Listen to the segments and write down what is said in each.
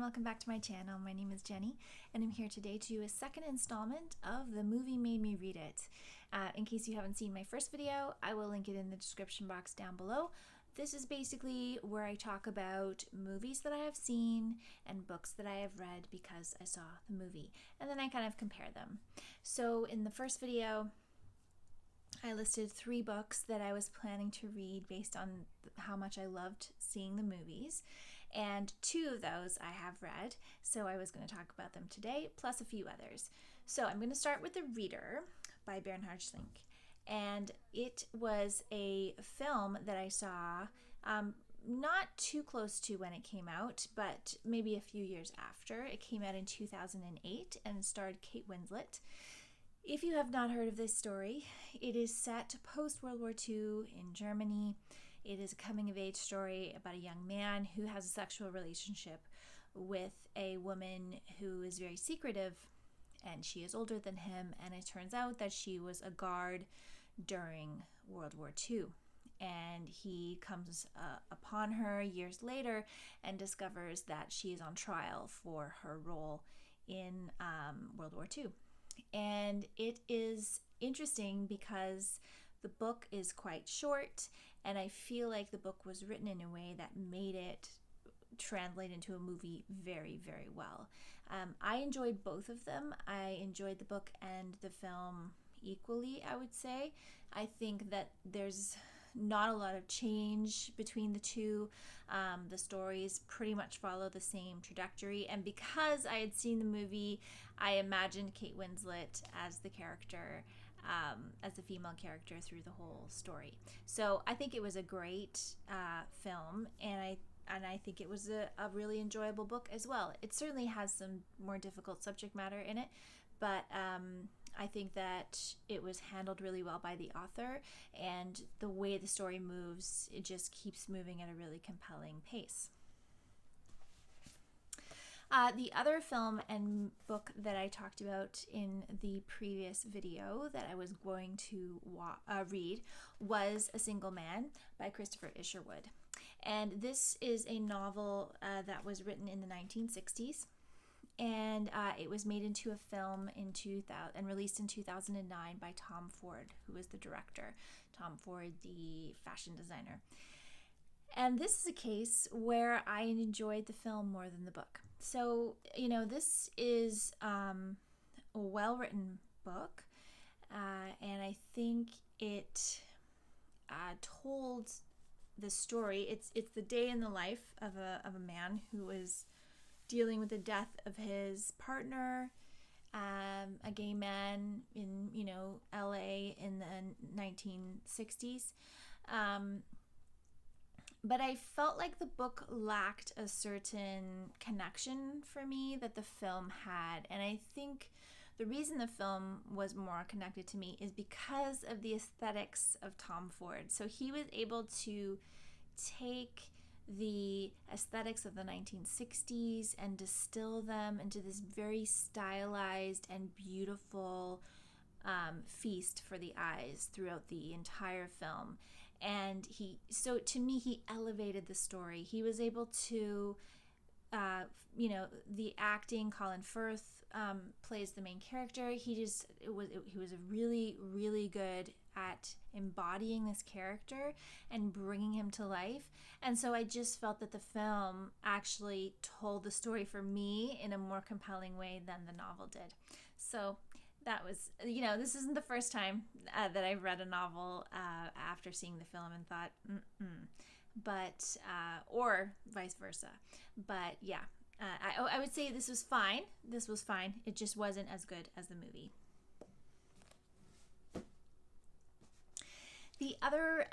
Welcome back to my channel. My name is Jenny, and I'm here today to do a second installment of The Movie Made Me Read It. In case you haven't seen my first video, I will link it in the description box down below. This is basically where I talk about movies that I have seen and books that I have read because I saw the movie, and then I kind of compare them. So in the first video, I listed 3 books that I was planning to read based on how much I loved seeing the movies. And 2 of those I have read, so I was going to talk about them today, plus a few others. So I'm going to start with The Reader by Bernhard Schlink. And it was a film that I saw not too close to when it came out, but maybe a few years after. It came out in 2008 and starred Kate Winslet. If you have not heard of this story, it is set post-World War II in Germany. It is a coming-of-age story about a young man who has a sexual relationship with a woman who is very secretive, and she is older than him, and it turns out that she was a guard during World War II. And he comes upon her years later and discovers that she is on trial for her role in World War II. And it is interesting because the book is quite short, and I feel like the book was written in a way that made it translate into a movie very, very well. I enjoyed both of them. I enjoyed the book and the film equally, I would say. I think that there's not a lot of change between the two. The stories pretty much follow the same trajectory, and because I had seen the movie, I imagined Kate Winslet as the character, as the female character through the whole story. So I think it was a great film, and I think it was a really enjoyable book as well. It certainly has some more difficult subject matter in it, but I think that it was handled really well by the author, and the way the story moves, it just keeps moving at a really compelling pace. The other film and book that I talked about in the previous video that I was going to read was A Single Man by Christopher Isherwood. And this is a novel that was written in the 1960s. And it was made into a film in 2000 and released in 2009 by Tom Ford, who was the director. Tom Ford, the fashion designer. And this is a case where I enjoyed the film more than the book. So, this is a well-written book, and I think it told the story. It's the day in the life of a man who is dealing with the death of his partner, a gay man in LA in the 1960s. But I felt like the book lacked a certain connection for me that the film had. And I think the reason the film was more connected to me is because of the aesthetics of Tom Ford. So he was able to take the aesthetics of the 1960s and distill them into this very stylized and beautiful feast for the eyes throughout the entire film. And to me, he elevated the story. He was able to, the acting. Colin Firth plays the main character. He was really, really good at embodying this character and bringing him to life. And so I just felt that the film actually told the story for me in a more compelling way than the novel did. So that was, this isn't the first time that I've read a novel after seeing the film and thought, but, or vice versa. But yeah, I would say this was fine. This was fine. It just wasn't as good as the movie. The other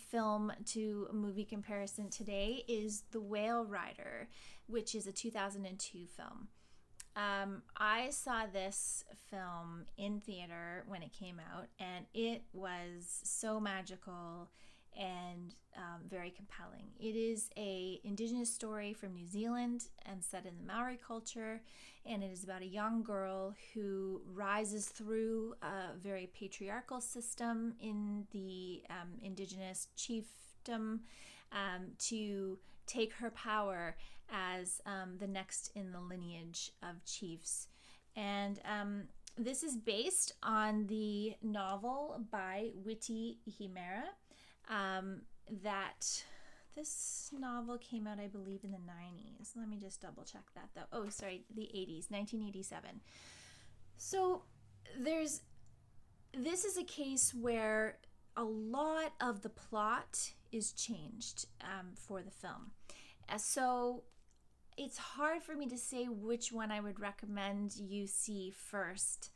film to movie comparison today is The Whale Rider, which is a 2002 film. I saw this film in theater when it came out, and it was so magical and very compelling. It is a indigenous story from New Zealand and set in the Maori culture, and it is about a young girl who rises through a very patriarchal system in the indigenous chiefdom to take her power as the next in the lineage of chiefs. And this is based on the novel by Witi, Ihimaera. That this novel came out, I believe, in the 90s. Let me just double check that though. Oh, sorry, the 80s, 1987. So this is a case where a lot of the plot is changed for the film. So it's hard for me to say which one I would recommend you see first,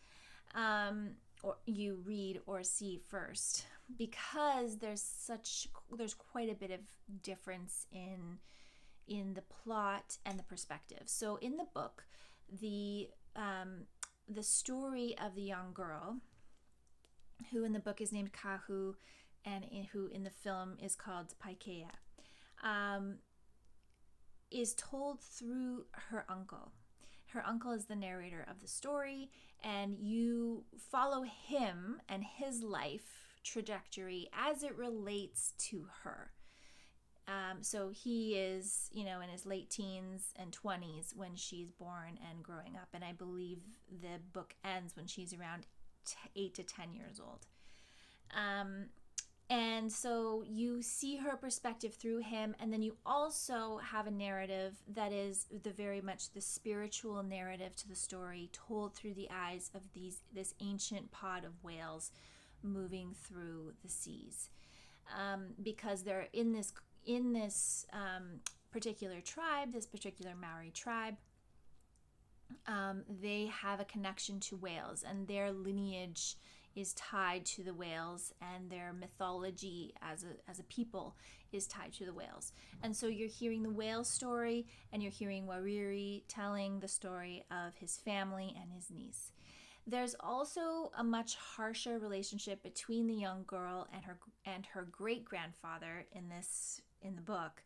or you read or see first, because there's quite a bit of difference in the plot and the perspective. So in the book, the story of the young girl, who in the book is named Kahu, and who in the film is called Paikea, is told through her uncle. Her uncle is the narrator of the story, and you follow him and his life trajectory as it relates to her. So he is, in his late teens and 20s when she's born and growing up, and I believe the book ends when she's around 8 to 10 years old. And so you see her perspective through him, and then you also have a narrative that is very much the spiritual narrative to the story, told through the eyes of this ancient pod of whales moving through the seas, because they're in this particular tribe, this particular Maori tribe. They have a connection to whales, and their lineage is tied to the whales, and their mythology as a people is tied to the whales. And so you're hearing the whale story, and you're hearing Wariri telling the story of his family and his niece. There's also a much harsher relationship between the young girl and her great grandfather in the book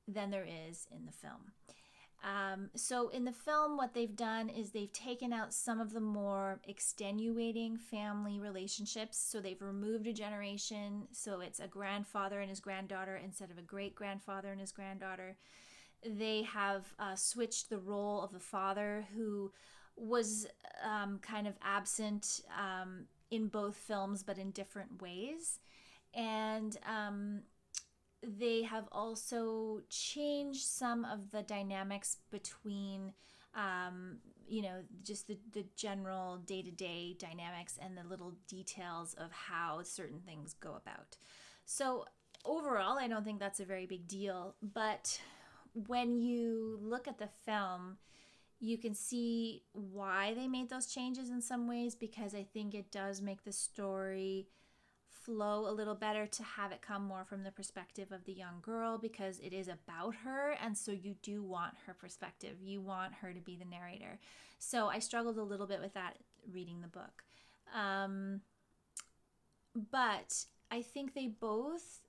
than there is in the film. So in the film, what they've done is they've taken out some of the more extenuating family relationships. So they've removed a generation. So it's a grandfather and his granddaughter instead of a great-grandfather and his granddaughter. They have switched the role of the father, who was kind of absent in both films, but in different ways. And they have also changed some of the dynamics between, just the general day-to-day dynamics and the little details of how certain things go about. So overall, I don't think that's a very big deal. But when you look at the film, you can see why they made those changes in some ways, because I think it does make the story flow a little better to have it come more from the perspective of the young girl, because it is about her, and so you do want her perspective. You want her to be the narrator. So I struggled a little bit with that reading the book. But I think they both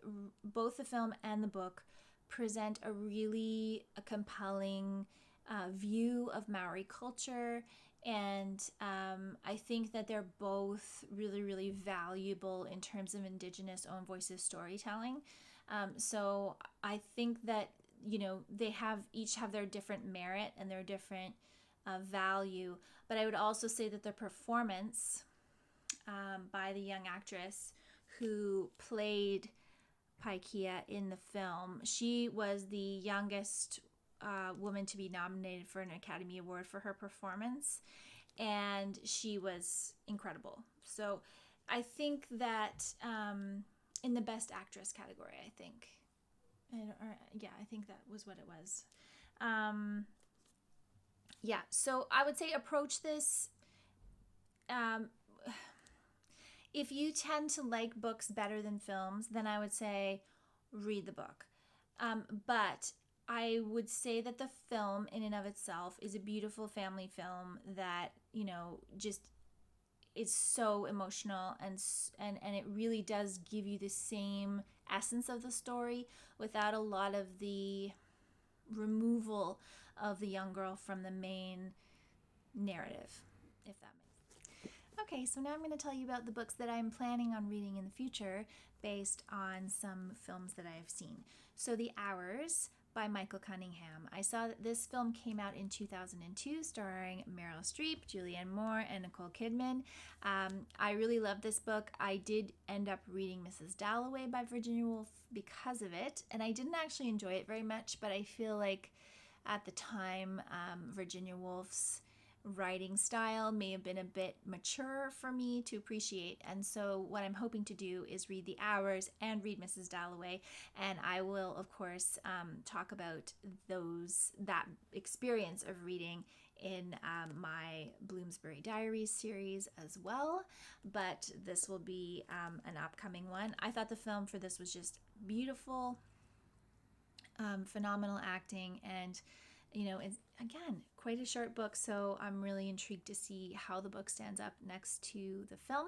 the film and the book present a compelling view of Maori culture. And I think that they're both really, really valuable in terms of Indigenous own voices storytelling. So I think that, they each have their different merit and their different value. But I would also say that the performance by the young actress who played Paikea in the film, she was the youngest woman to be nominated for an Academy Award for her performance, and she was incredible. So I think that in the Best Actress category, I think that was what it was. So I would say approach this. If you tend to like books better than films, then I would say read the book. But I would say that the film in and of itself is a beautiful family film that, just is so emotional, and it really does give you the same essence of the story without a lot of the removal of the young girl from the main narrative, if that makes sense. Okay, so now I'm going to tell you about the books that I'm planning on reading in the future based on some films that I have seen. So The Hours by Michael Cunningham. I saw that this film came out in 2002, starring Meryl Streep, Julianne Moore, and Nicole Kidman. I really love this book. I did end up reading Mrs. Dalloway by Virginia Woolf because of it, and I didn't actually enjoy it very much, but I feel like at the time, Virginia Woolf's writing style may have been a bit mature for me to appreciate, and so what I'm hoping to do is read The Hours and read Mrs. Dalloway, and I will of course talk about that experience of reading in my Bloomsbury Diaries series as well, but this will be an upcoming one. I thought the film for this was just beautiful, phenomenal acting, and it's again quite a short book, so I'm really intrigued to see how the book stands up next to the film.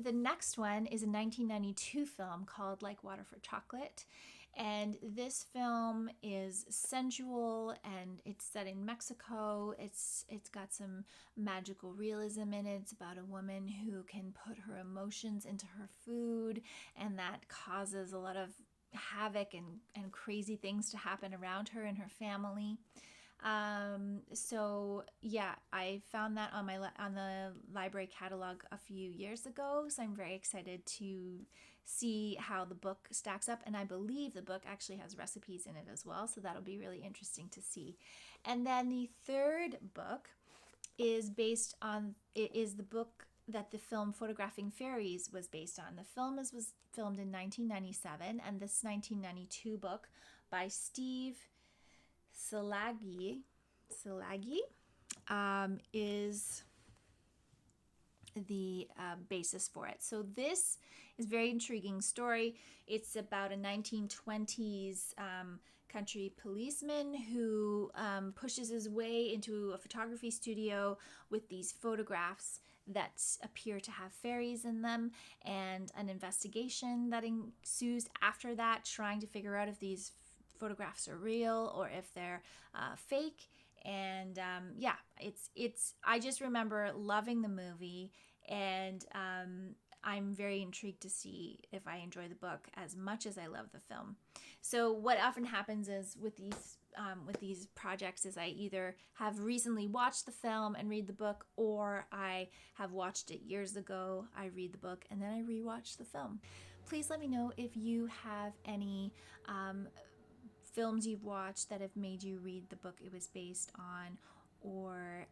The next one is a 1992 film called Like Waterford Chocolate, and this film is sensual and it's set in Mexico. It's got some magical realism in it. It's about a woman who can put her emotions into her food, and that causes a lot of havoc and crazy things to happen around her and her family. So yeah, I found that on the library catalog a few years ago, so I'm very excited to see how the book stacks up, and I believe the book actually has recipes in it as well, so that'll be really interesting to see. And then the third book is the book that the film Photographing Fairies was based on. The film was filmed in 1997, and this 1992 book by Steve Szilagyi is the basis for it. So this is a very intriguing story. It's about a 1920s country policeman who pushes his way into a photography studio with these photographs that appear to have fairies in them, and an investigation that ensues after that, trying to figure out if these photographs are real or if they're fake. And yeah, I just remember loving the movie, and I'm very intrigued to see if I enjoy the book as much as I love the film. So what often happens is with these projects is I either have recently watched the film and read the book, or I have watched it years ago, I read the book, and then I rewatch the film. Please let me know if you have any films you've watched that have made you read the book it was based on, or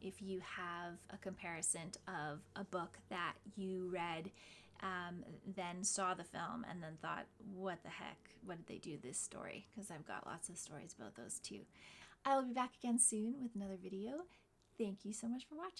if you have a comparison of a book that you read, then saw the film and then thought, what the heck, what did they do this story? Because I've got lots of stories about those too. I will be back again soon with another video. Thank you so much for watching.